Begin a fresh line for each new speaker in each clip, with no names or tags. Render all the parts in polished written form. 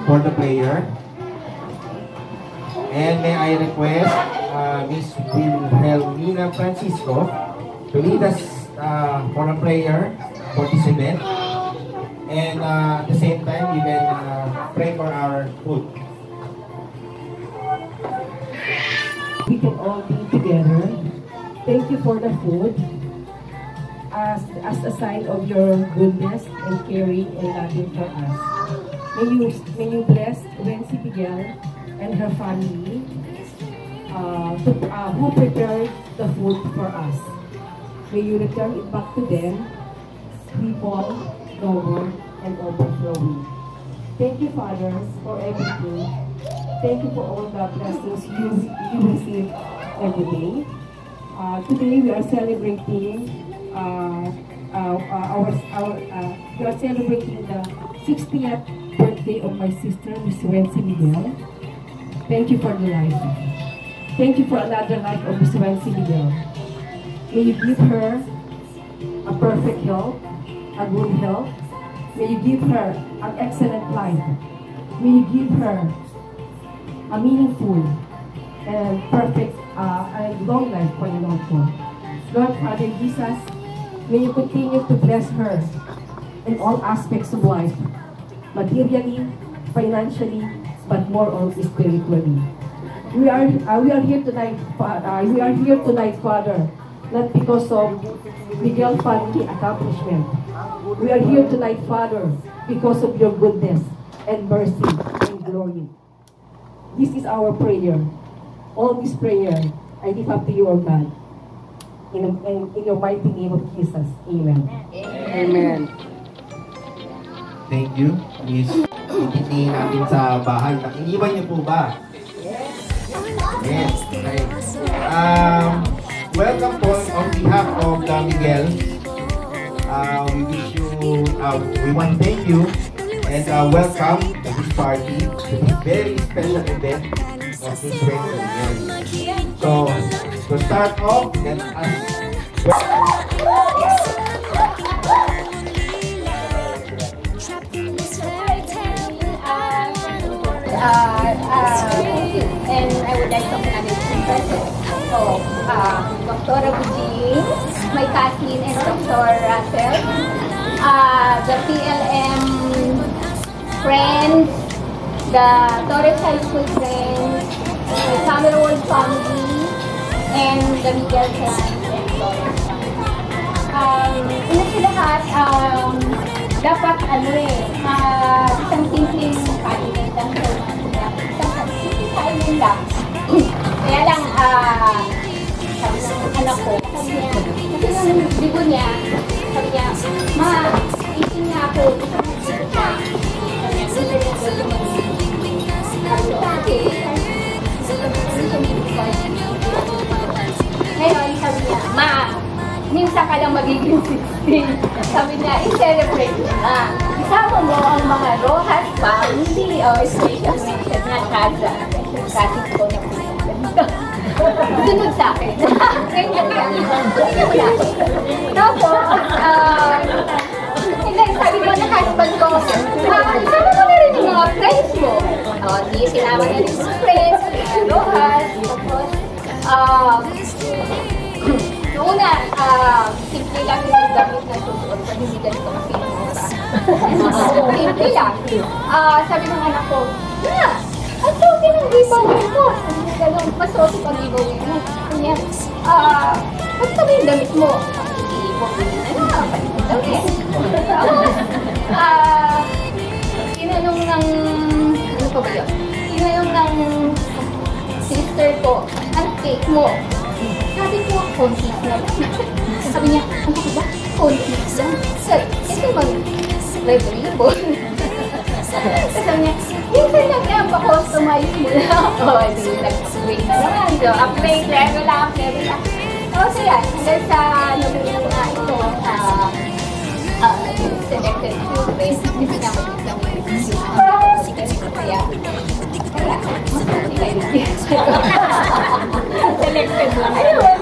for the prayer. And may I request Miss Wilhelmina Francisco to lead us for a prayer for this event. And at the same time, you can pray for our food.
We can all be together. Thank you for the food as a sign of your goodness and caring and loving for us. May you bless Wency Miguel and her family who prepared the food for us. May you return it back to them, triple, double, and overflowing. Thank you, Father, for everything. Thank you for all the blessings you receive every day. Today we are celebrating we are celebrating the 60th birthday of my sister, Miss Wency Miguel. Thank you for the life. Thank you for another life of Miss Wency Miguel. May you give her a perfect health, a good health. May you give her an excellent life. May you give her a meaningful and perfect and long life for the Lord God. Lord Father Jesus, may you continue to bless her in all aspects of life, materially, financially, but more on spiritually. We are here tonight, Father, not because of Miguel family accomplishment. We are here tonight, Father, because of your goodness and mercy and glory. This is our prayer. All this prayer, I lift up to you, O God. In your mighty name of Jesus. Amen.
Amen.
Thank you, Miss. Itiningin natin sa bahay. Iniwan niyo po ba? Yes. Okay. Welcome po on behalf of the Miguel. We wish you, we want to thank you and welcome to this party, to this very special event of this Miguel. So, to start off, let us
and I would like to acknowledge the presence of Dr. Abujing, my cousin, and Dr. Russell, the PLM friends, the Torres High School friends, the Cameroon family, and the Miguel clan and Torres family. Una sa lahat, dapat isang simpleng kain lang lang. Kaya lang, sabi ng anak ko, sabi niya, kasi nung libo niya, sabi niya, ma, isin nga ako, isang libo siya. Sabi niya, gusto niya gusto mo. Ngayon, sabi niya, ma, minsan ka lang magiging 16. Sabi niya, i-celebrate mo na. Isama mo ang mga Rojas family o special mention niya, Kaza. Kasi ko na po. Sunod sa akin. Ganyan yan. Tapos, sabi ko na husband ko, isama mo na rin yung mga friends mo. Di sinama na rin yung friends, Rojas. Tapos, una, simple lang yung gamit na susuot pag hindi ganito kasi yung mura. Simple lang. Sabi ng anak ko, ang suki ng giveaway mo. Ganun, masuot pag giveaway mo. Kanya, ba't kami yung damit mo? Iipon ko yun. Damit. Tinanong ng, ano pa ba yun? Tinanong ng sister ko, ang cake mo. Sabi ko, kontis lang. Sabi niya, ano ka ba? Kontis lang. Ito mag-ribbon. Sabi niya, minsan lang yan, pa-customize mo lang. Hindi, nag-upgrade na naman. So, upgrade, level up. So, yan. Hanggang sa nabili na ito, selected children, hindi naman yung kaya, selected lang. Anyway,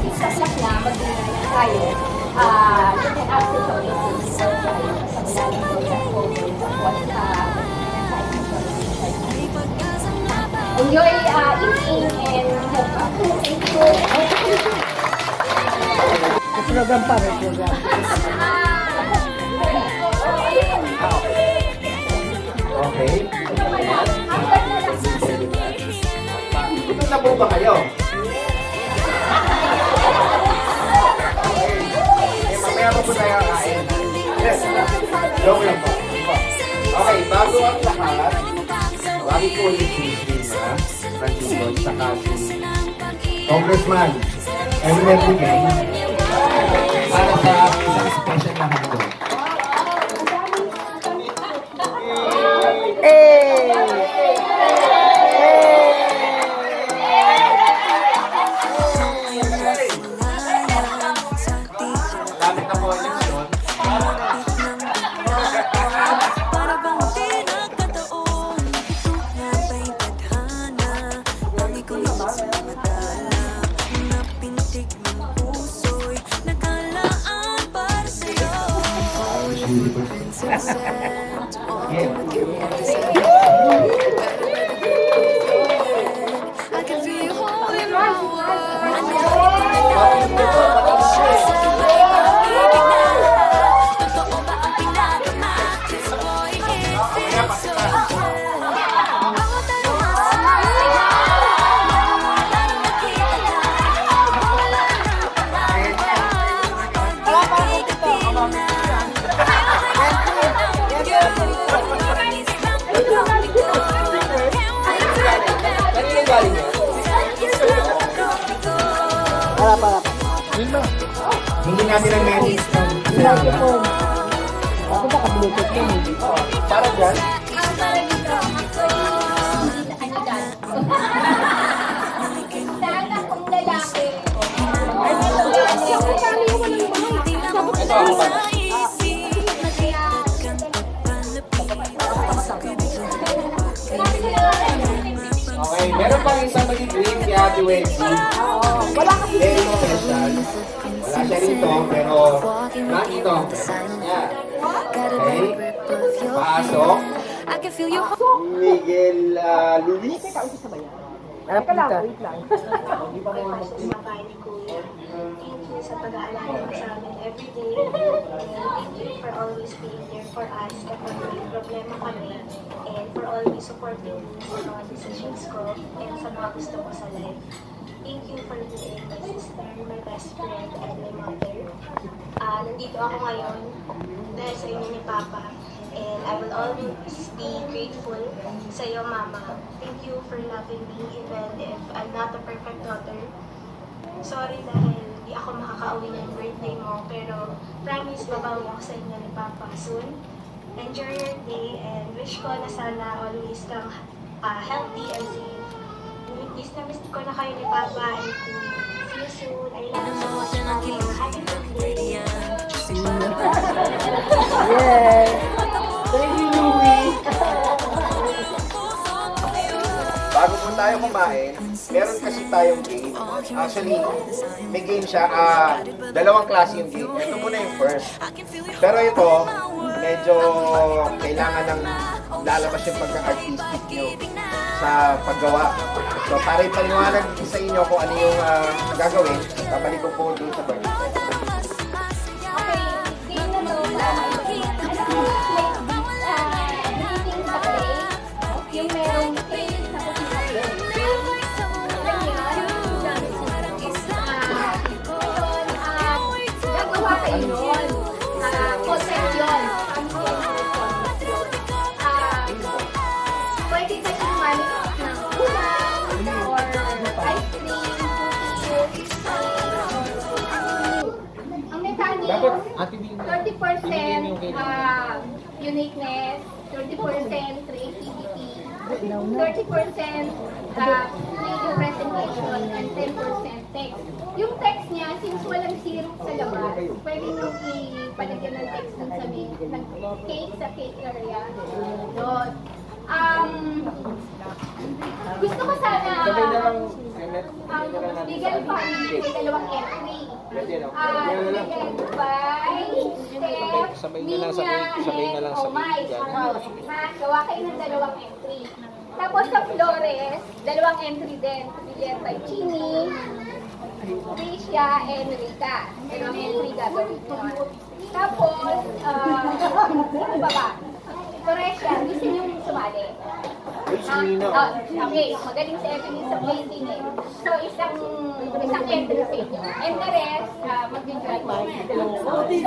since 6 o'clock na, mag-dinner na tayo. You can ask the enjoy eating and thank you.
Program pa rin, program.
Okay. Gusto na po ba kayo? Mamaya po po tayo kain. Yes. Joke lang po. Okay, bago ang lahat, bago po ulit si Francisco, saka si Congressman Emmer Bigay para sa isang special na handog. Lapit na po ang leksyon. Hindi natin ang message ng
Microphone. Ako ba ka-bluetooth yun?
para dyan.
Para dito, actually, hindi na kandidat. Dahil akong lalaki.
Ito ako pa. Okay, meron pang isang mag-drink si Ate Wendy.
Wala kasi
Very special. Wala siya rito, pero nakita ang presence niya. Okay? Pasok. Miguel Luis.
Harap ka lang, wait lang.
Kumakain ni Kuya. Thank you sa pag-aalala mo sa amin everyday. Thank you for always being there for us kapag may problema kami. And for always supporting me sa mga decisions ko and sa mga gusto ko sa life. Thank you for being my sister, my best friend, and my mother. Nandito ako ngayon dahil sa inyo ni Papa. And I will always be grateful sa iyo, Mama. Thank you for loving me even if I'm not a perfect daughter. Sorry dahil di ako makakauwi ng birthday mo, pero promise babawi ako sa inyo ni Papa soon. Enjoy your day and wish ko na sana always kang healthy and safe. Miss ko na kayo ni Papa and see you soon. I love you so much, Mama. Happy birthday.
Yes. Thank you, Louie.
Bago po tayo kumain, meron kasi tayong game. Actually, may game siya. Dalawang klase yung game. Ito muna yung first. Pero ito, medyo kailangan ng lalabas yung pagka-artistic nyo sa paggawa. So, para ipaliwanag sa inyo kung ano yung gagawin, babalik ko po doon sa birthday.
Okay, game na to. Yung merong place na gagawa kayo yun. Concept yun. Pwede ka naman ng ulam or ice cream, cookies, ang mechanic, 30% uniqueness, 30% creativity, 30% creative presentation, and 10% text. Yung text niya, since walang syrup sa labas, pwede nyo ipalagyan ng text dun sa may, ng cake sa cake area. Doon. Gusto ko sana legal by may dalawang entry. Legal by Steph, Mina, and Omay. Gawa kayo ng dalawang entry. Tapos sa Flores, dalawang entry din. Bigyan by Chini, Tricia, and Rika. Dalawang entry gagawin yun. Tapos, ano ba ba? Toresya, gusto niyong sumali. Okay, magaling si Evelyn sa painting eh. So, isang entry sa inyo. And the rest, mag-enjoy mo. Palagay ka lang doon para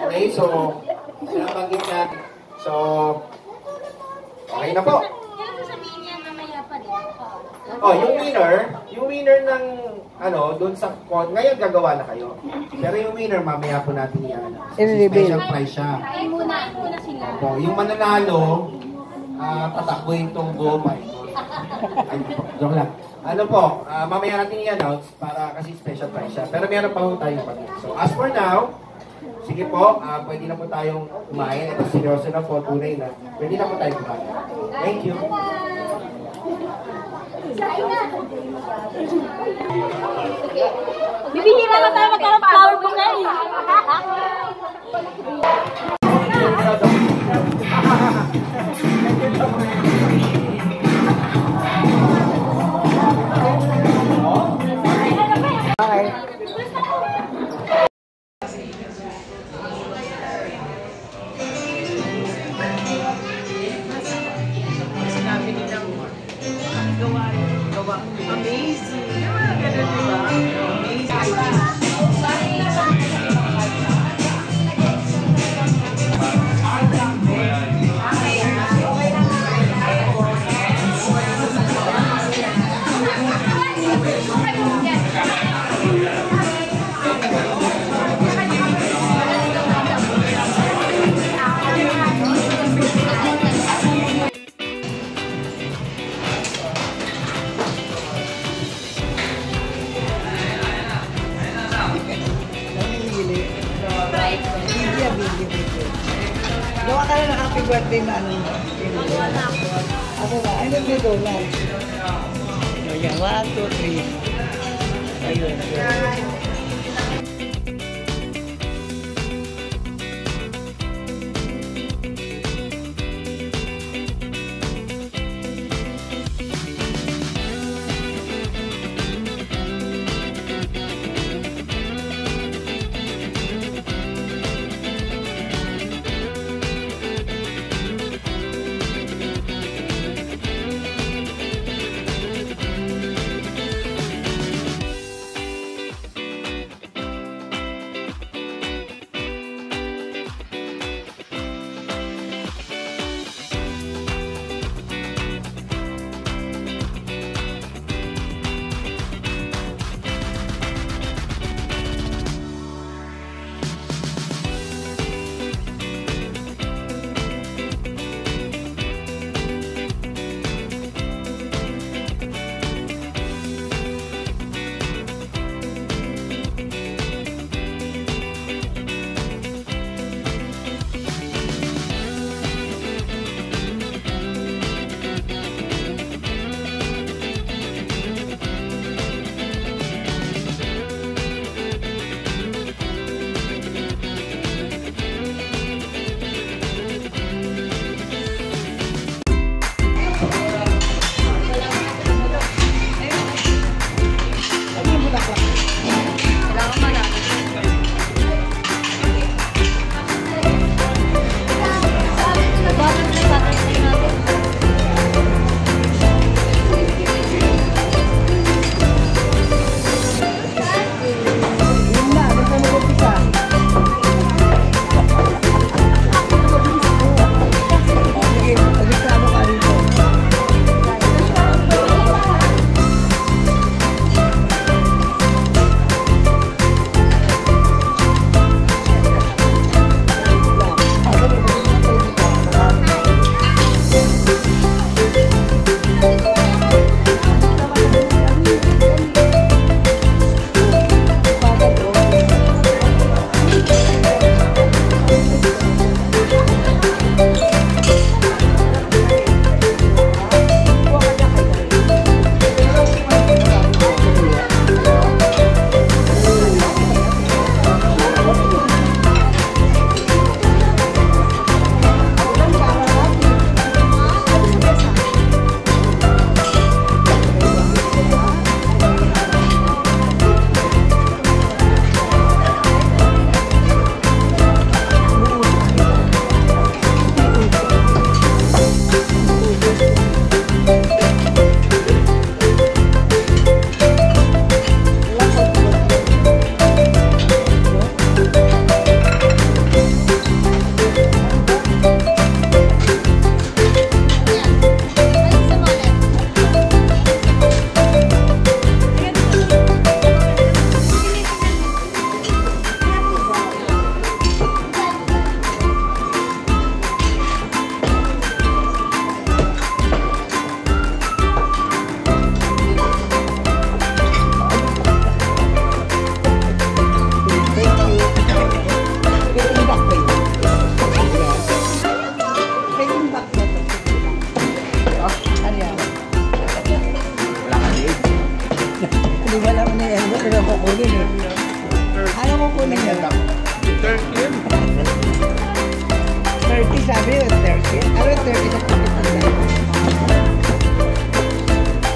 Okay, so, sinabanggit natin. So, okay na po.
Kailan mo sabihin yan mamaya pa din?
Oh, yung winner ng doon sa ngayon gagawa na kayo. Pero yung winner mamaya po natin yan.
I-reveal.
Special prize siya.
Kain muna sila.
Opo, yung mananalo, tatakbuhin tong buong mic. Ay, joke lang. Ano po, mamaya natin i-announce para kasi special prize siya. Pero meron pa po tayong pag. So, as for now, sige po, pwede na po tayong kumain. Ito seryoso na po, tunay na. Pwede na po tayong kumain. Thank you.
Kain na!
Bibihira na tayo magkaroon flower bouquet.
Amazing. Yung mga ganun, diba? Amazing.
Gawa ka na ng happy birthday na ano. Magawa na ako. Ako ba? Ay, nag-video na. So, yan. 1, 2, 3. Ayun.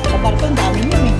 Sa barko, ang dami yun eh.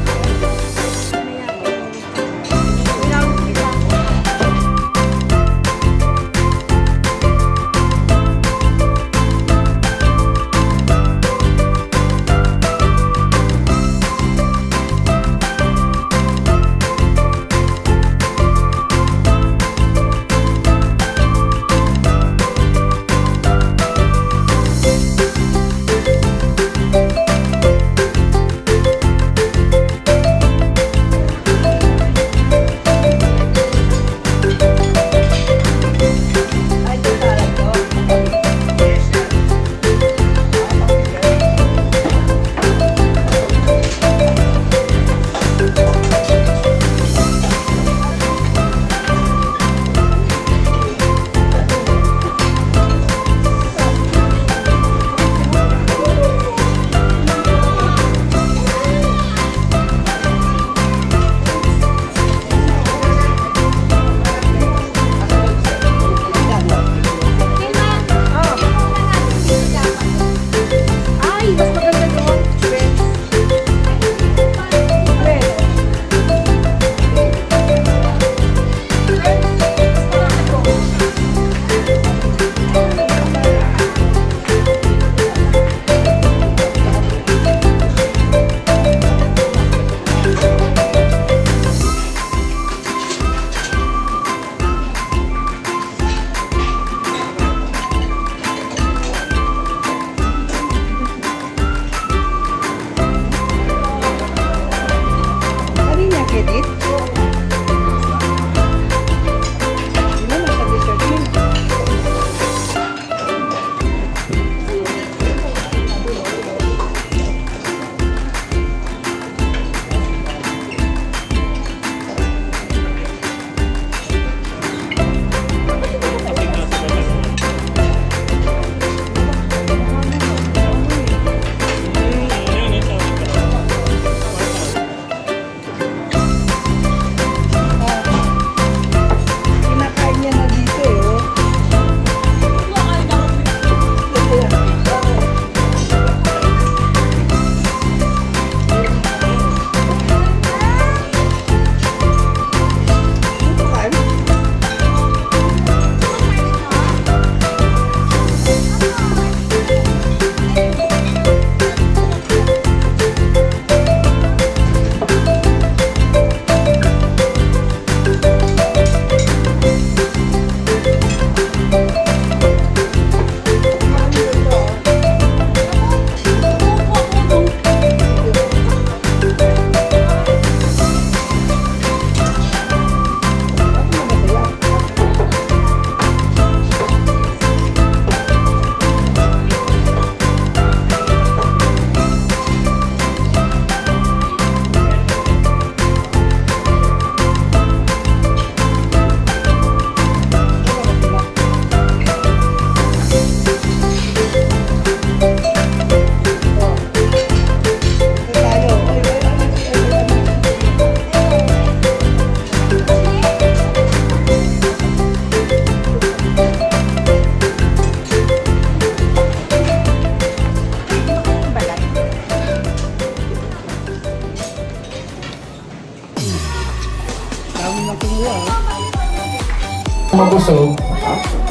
Mabusog,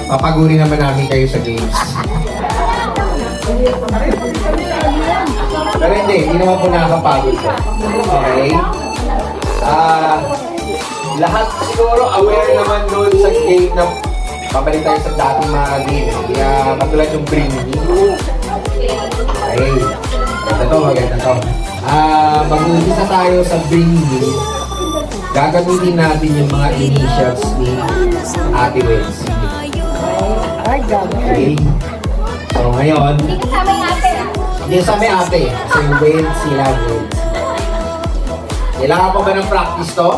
papaguri naman namin kayo sa games. Pero hindi naman po nakakapagod po. Okay? Lahat siguro aware naman doon sa game na pabalik tayo sa dating mga game. Kaya katulad yung Bring Me. Okay. Maganda to. Mag-umpisa tayo sa Bring Me. Gagamitin natin yung mga initials ni Ate Wensi. Okay. So ngayon,
Hindi kasama yung ate.
hindi kasama yung ate. Kasi yung Wensi lang. Kailangan pa ba ng practice to?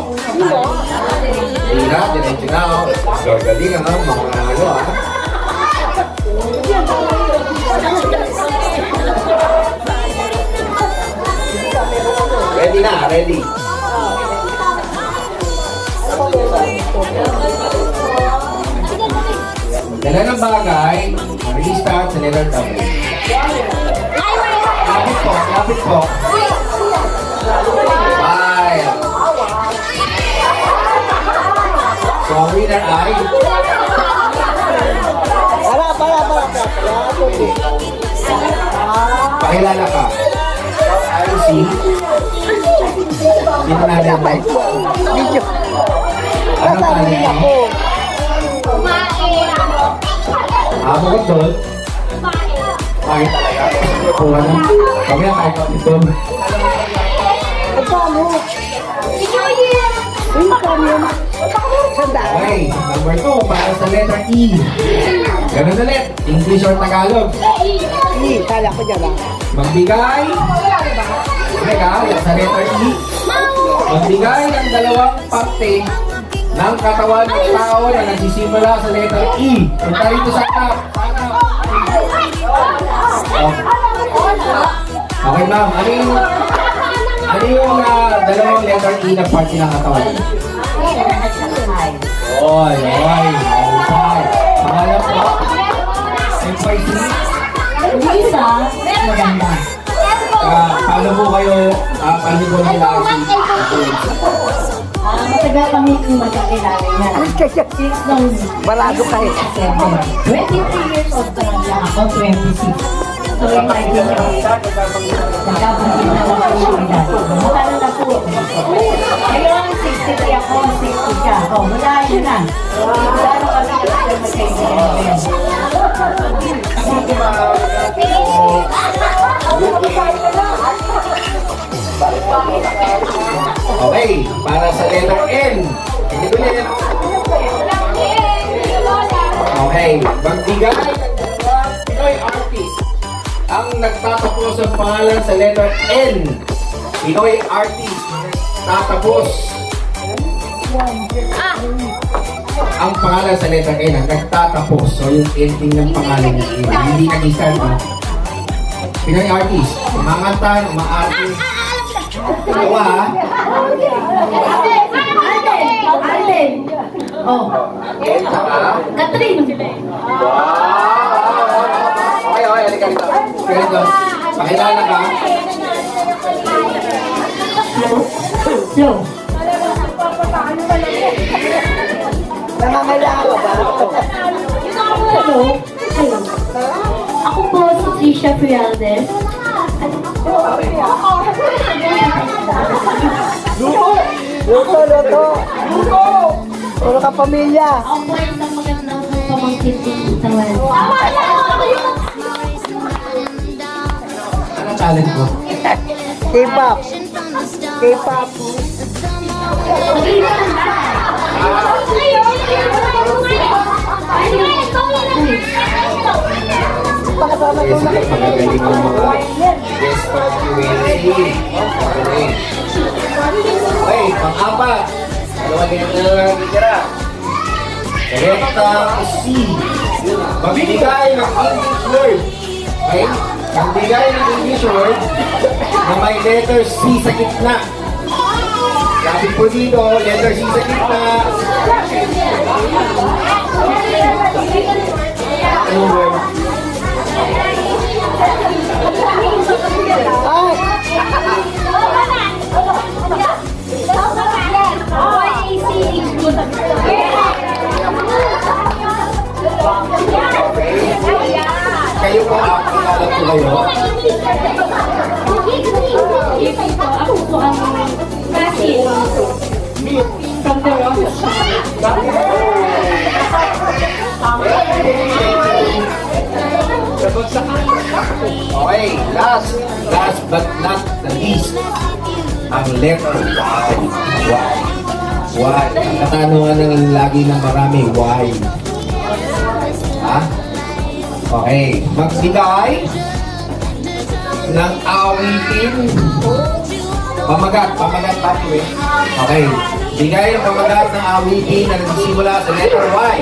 Hindi na, diretso na. Gagaling ang mga ano ah. Ready na, ready. Dala ng bagay, Restart sa letter W. Lapit po, lapit po. 5. So, ang winner ay... Pakilala ka. IC. Dito natin ba? Anong pangalan mo? Bukod doon? Kahit talaga. Kuha na. Kami na kahit ito. Okay, number 2, para sa letter E. Ganun ulit, English or Tagalog?
E, kala ko dyan ba?
Magbigay. Teka, sa letter E. Magbigay ng dalawang parte ng katawan ng tao na nagsisimula sa letter E. Punta rito sa top. Okay, ma'am. Ano yung dalawang letter E na parte ng katawan? Oy. Pangalan po? MYC?
Isa, maganda.
Paano po kayo, paano po nila
Matagal kami magkakilala niya. Since nung
Barado kayo.
23 years old pa lang ako, 26. So, imagine nyo, nagkabangin na lang po yung edad. Mukha na po. Ngayon, 63 ako, 60 ka. O, wala yun na. Wala na kami magkakilala.
Okay, para sa letter N. Hindi ko yan. Okay, magbigay ng dalawang Pinoy artist ang nagtatapos ang pangalan sa letter N. Pinoy artist tatapos ang pangalan sa letter N ang nagtatapos. So yung ending ng pangalan ng N. Hindi nag-start na. Pinoy artist, umangantan, umaartist. Dalawa ha?
Alden! Oh. Catherine!
Okay, halika dito. Ganito. Pakilala ka.
Slow.
Nangangailangan ka ba?
Hello. Hello. Ako po si Trisha Frialdes.
Luto! Puro ka pamilya.
Ako po isang magandang pamangkin sa Wales.
Ano challenge mo?
K-pop.
Sige, pagagaling ng mga guest participants. Okay, pang-apat. Dalawa din na lang titira. Selecta C. Magbigay ng English word. Okay? Magbigay ng English word na may letter C sa gitna. Sabi po dito, letter C sa gitna. Anong word? Kayo po, kilala po kayo.
Ako po ang Rashi from the Roses.
Okay, last but not the least, ang letter Y. Y. Ang katanungan ng lagi ng marami, Y. Ha? Okay, magbigay ng awitin. Pamagat pathway. Okay, bigay ng pamagat ng awitin na nagsisimula sa letter Y.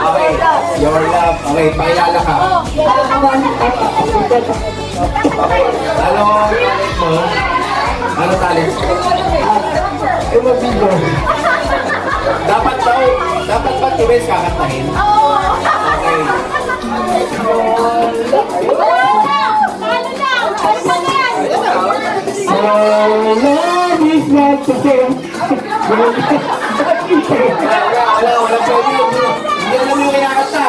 Okay, your love. Okay, pakilala ka. Okay, talong mo. Ano talent?
Tumabigo.
Dapat ba Tibes kakantahin? Okay.
Love is not the same.
Wala pwede. Hindi alam yung kinakanta.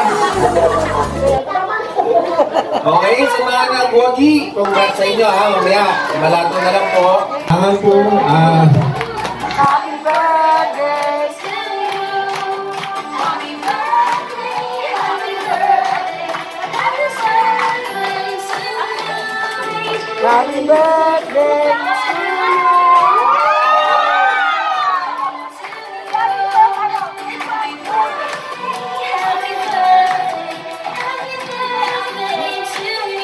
Okay, sa mga nagwagi, congrats sa inyo ha, mamaya. Malato na lang po. Hangan po,
Happy birthday to you.
Happy birthday, happy birthday, happy birthday to you.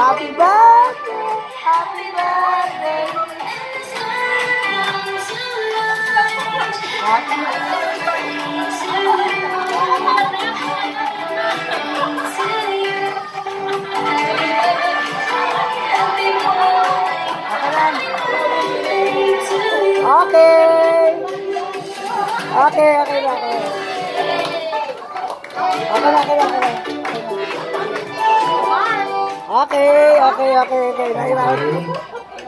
Happy birthday to Happy birthday, happy birthday. Happy Okay.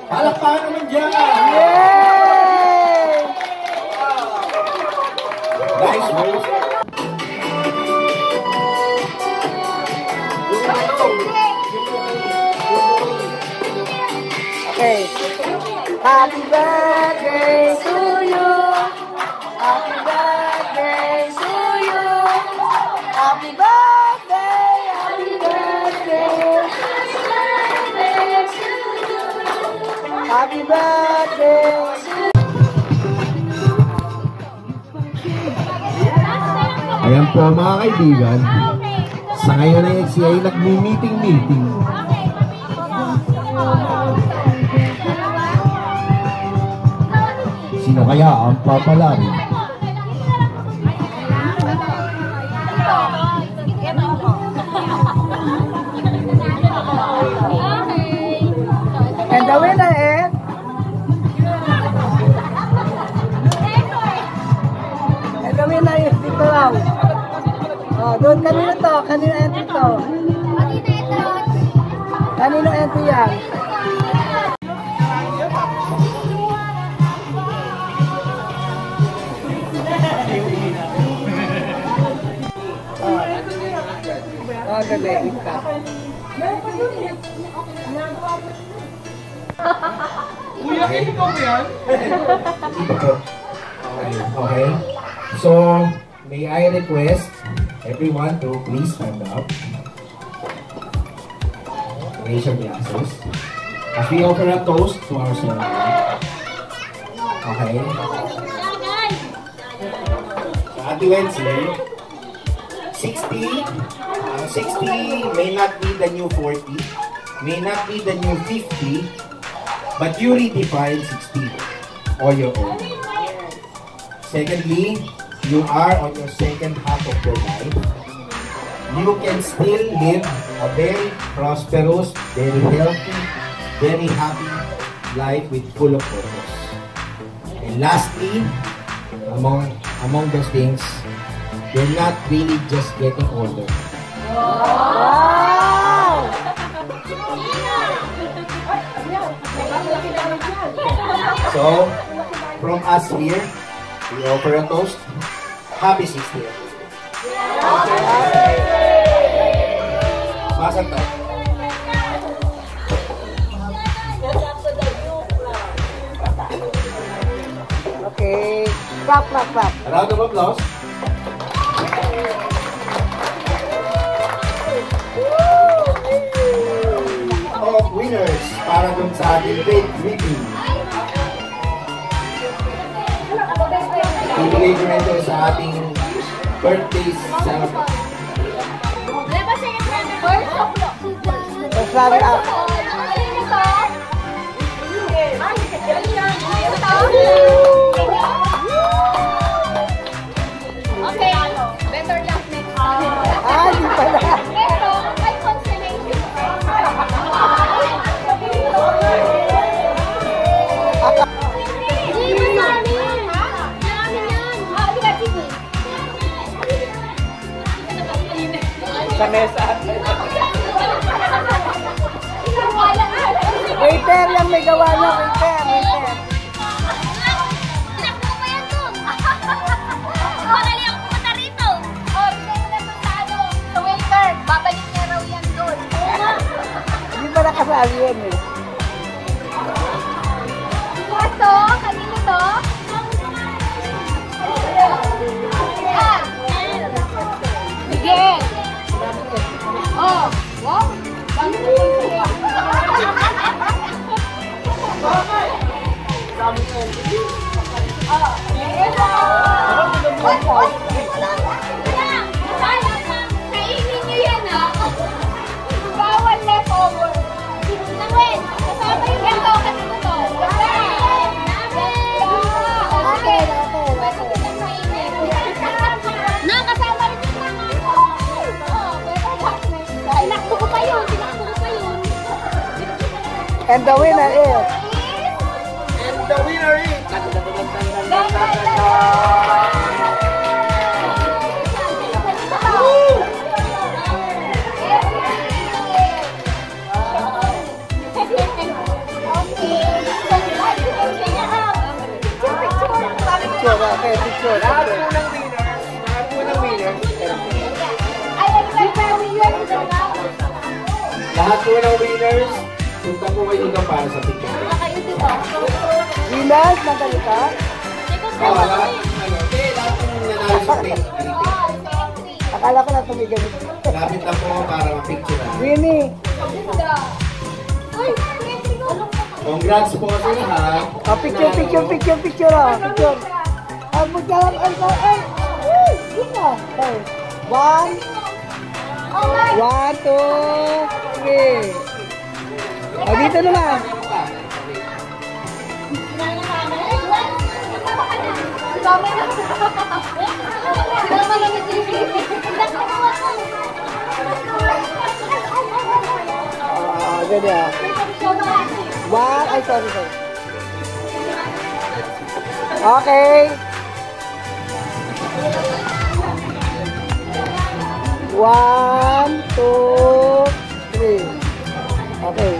palakpakan naman dyan!
Yay!
Nice work!
Okay. Happy birthday to you. Happy birthday to you. Happy birthday, happy birthday. Happy birthday.
Ayan po mga kaibigan, sa ngayon ay siya ay nagmi-meeting. Sino kaya ang papalari?
And the winner is... And the winner is Tito Lau. Oh, doon kanino to? Kanino entry to? Kanino entry yan? Oh, galing ka.
Kuya, ikaw mo yan? Okay. So, may I request everyone to please stand up. Raise your glasses. As we offer a toast to our ceremony. Okay. Sa Ate Wensi, 60 may not be the new 40, may not be the new 50, but you redefine 60 on your own. Secondly, you are on your second half of your life. You can still live a very prosperous, very healthy, very happy life with full of purpose. And lastly, among those things, you're not really just getting older.
Wow!
So, from us here, we offer a toast. Happy 60th. Masang tayo.
Okay. Clap.
A round of applause. Of winners para dun sa ating big meeting. Ibigay ko na ito sa ating birthday celebration.
Sabi ako.
Okay, better luck next time.
Di pala.
Pero, may consolation. Hindi mo namin. Namin yan. Di ba, sige?
Sa mesa. Waiter, yung may gawa na. Waiter.
Tinakbo mo yan doon. Madali ako pumunta rito. Bigay mo na ito sa sa waiter. Babalik niya raw yan doon.
Hindi pa nakasali yan eh.
Ito, kanino to? Miguel. Oh, wow. Kainin niyo yan, ha? Bawal leftover. Nawin, kasama yung ganito. Kanino to? Nakasama rin yung mga ako. Tinakbo ko pa yun.
And the winner is...
And the winner is...
Picture.
Lahat po ng winners. Lahat po ng winners, punta po kayo doon para sa picture.
Winners, madali ka?
Lahat po nanalo sa plate.
Akala ko na tumigil.
Lapit na po para ma-picture.
Winnie.
Congrats po sa lahat.
Picture. Picture. Magkalang ay. Yun na. Okay. 1, 2, 3. Dito naman. Ganyan. 1, ay sorry. Okay. 1, 2, 3. Okay.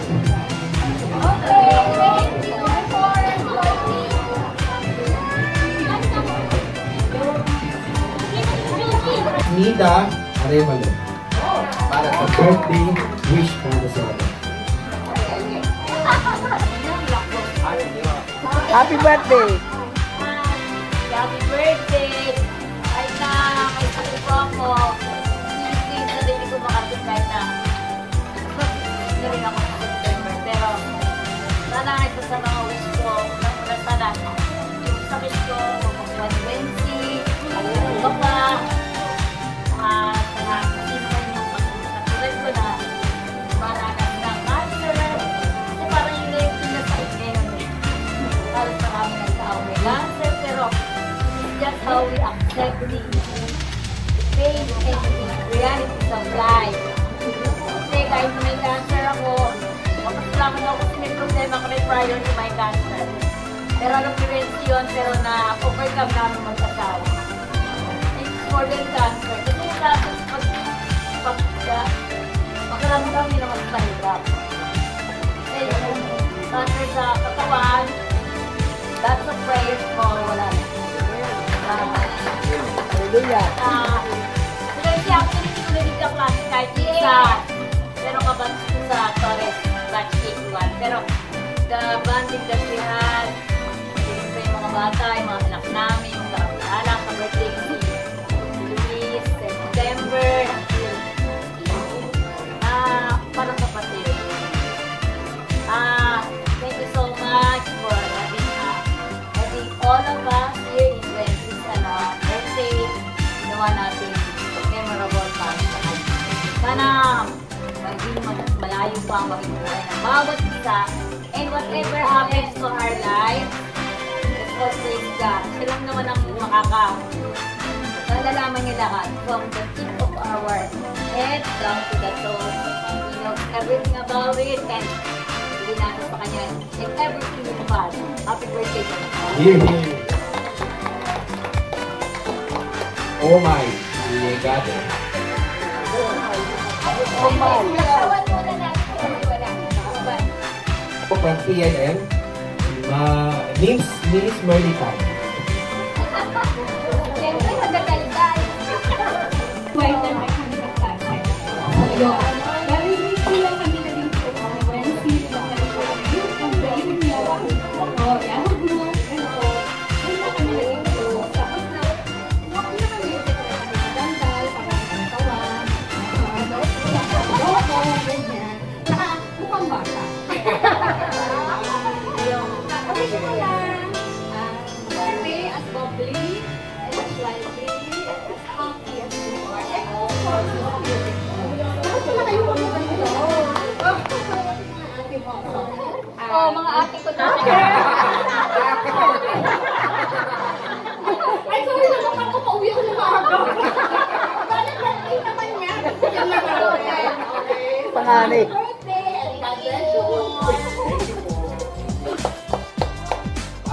Nida Arevalo para sa birthday wish para sa atin.
Happy birthday.
Happy birthday! Kahit na may sakit po ako, hindi na din ko makarating kahit na hindi rin ako sa September. Pero sana ito sa mga wish ko, sana yung sakit ko, mag-Wednesday, baka sino man yung katulad ko na maranas ng cancer. Kasi parang yung life ko na sakit ngayon eh. Parang marami nagtao may cancer, pero that's how we accept the pain and the realities of life. Kasi kahit na may cancer ako, mapasalamat ako kasi may problema kami prior to my cancer. Pero na-prevention, pero na-overcome namin mag-asawa. It's more than cancer. Kasi yung cancer, pagkaramdam nila mas mahirap. Kasi yung cancer sa katawan, lots of prayers mo, wala na.
Hallelujah.
Kasi actually, hindi ko narinig ang klase kahit isa. Pero kabatch ko sa Torres, batch 81. Pero the bonding that we had, siyempre yung mga bata, yung mga anak namin, yung kakilala, ka-birthday si Luis, September, parang kapatid. Thank you so much for having all of us here in Wednesday's birthday. Ginawa natin memorable para sa kanya. Sana maging malayo
tayo pa ang maging buhay ng bawat isa. And whatever happens to our life, let's all praise God. Siya lang naman ang nalalaman niya lahat from the tip of our head down to the toes. He knows everything about it and hindi natin pa kanya and everything with God. Happy birthday to
Here, here. Oh my. You got it.
Oh my. Nakawan muna natin.
From PNM, Miss Merly Tan.
Siyempre, magdadaldal.
White na may kami sa klase. Ayun. Dahil hindi lang kami na rin po ng Wednesday na yung complain niya. Oh, yan ang group. Hindi na kami na rin po. Tapos na, hindi na kami rin po kami dandal, pagkakatawa, ganyan. Saka, mukhang bata.
Ayun. Kami siya lang. Bubbly, as bubbly, as lively, as happy as you are. And of course, bakit pala kayo kumabay ito? Oh, mga ate ko na.
Ay, sorry naman ako, pauwi ako ng maaga. Balik birthday naman niya. Yan lang ako.
Panganay.
Birthday, and God bless you.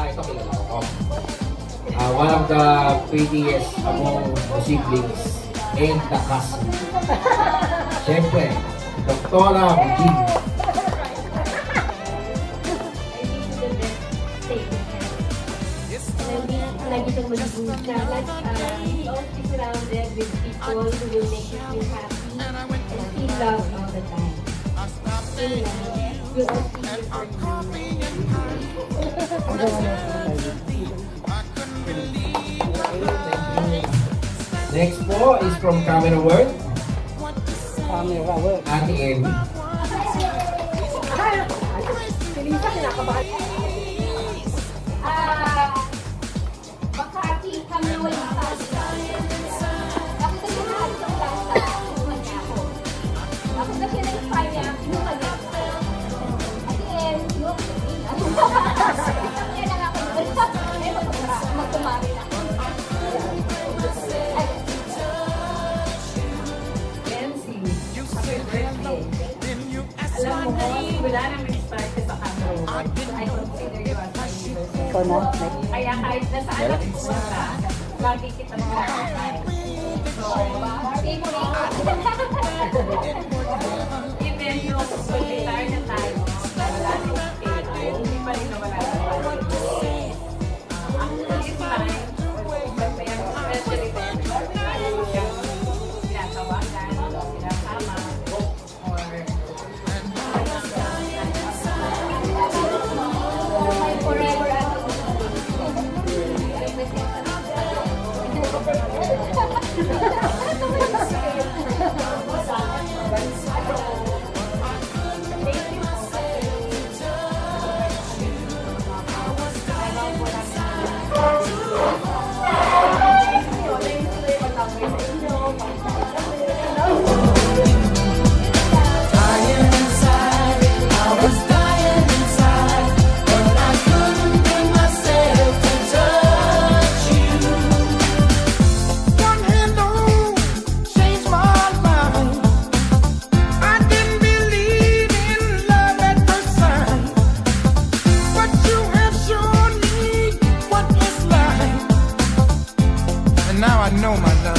Ito kilala ko. One of the prettiest among the siblings and the cousin. Siyempre, Doktora Virginia.
Lagi kang mag-buka. Always be surrounded with people who will make you feel happy and feel love all the time. Feel love. We'll all feel
Next po is from Camera World.
Camera work.
Ate Emmy.
Makati, kami wala sa ako na siya nahalisang lasa, inuman niya ako. Ako na siya nag-fire niya, inuman niya ako. At the end, inuman niya ako. Kaya na nga ako magtumari na.
Nancy, happy birthday. Alam mo mo, wala nang nag-start sa camera. I consider you as my anniversary.
Ikaw na.
Kaya kahit nasa anak ko ka, lagi kita makakasay. So, even yung pag-retire na tayo, wala din tayo, hindi pa rin nawala sa buhay. Actually, this time, kasi ang special event, tayo siyang tinatawagan, sinasama, or
My forever
Now I know my love.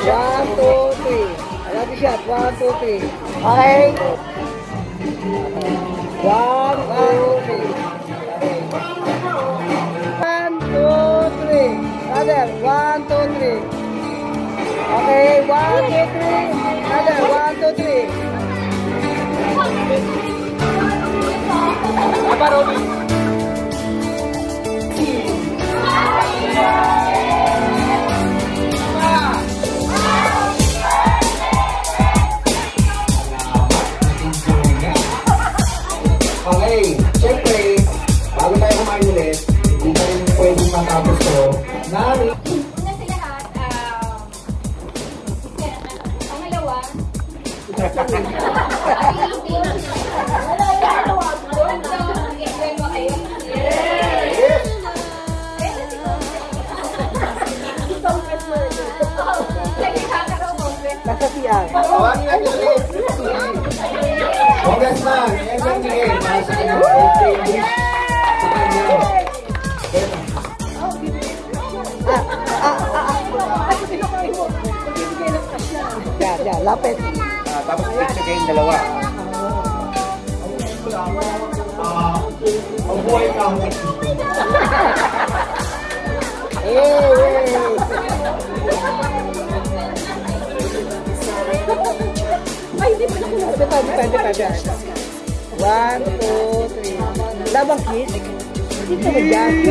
One, two, three. Ready shot. 1, 2, 3. Okay. 1, 2, 3. 1, 2, 3. Another. 1, 2, 3. Okay, 1, 2, 3. Another. 1, 2, 3. Apa, Robby?
Okay, syempre, bago tayo kumain ulit, hindi na rin pwedeng matapos to. Nari!
Una sa lahat, pangalawa,
Nasa siya.
Tawagin natin ulit! Congressman, MMDA, para sa kanyang birthday wish sa kanya.
Yan, lapit.
Tapos picture kayong dalawa. Mabuhay ka ang
Depende. 1, 2, 3. Labang kiss. Dito mo dyan.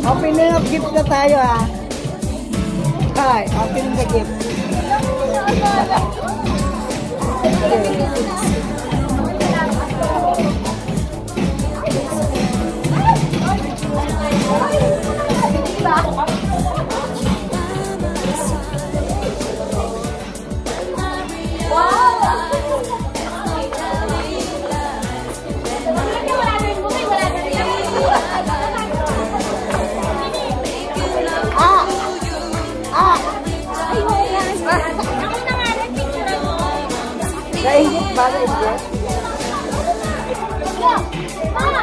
Opening of gift na tayo ha. Hi, opening the gift. Nainggit ba? Nainggit?
Ma!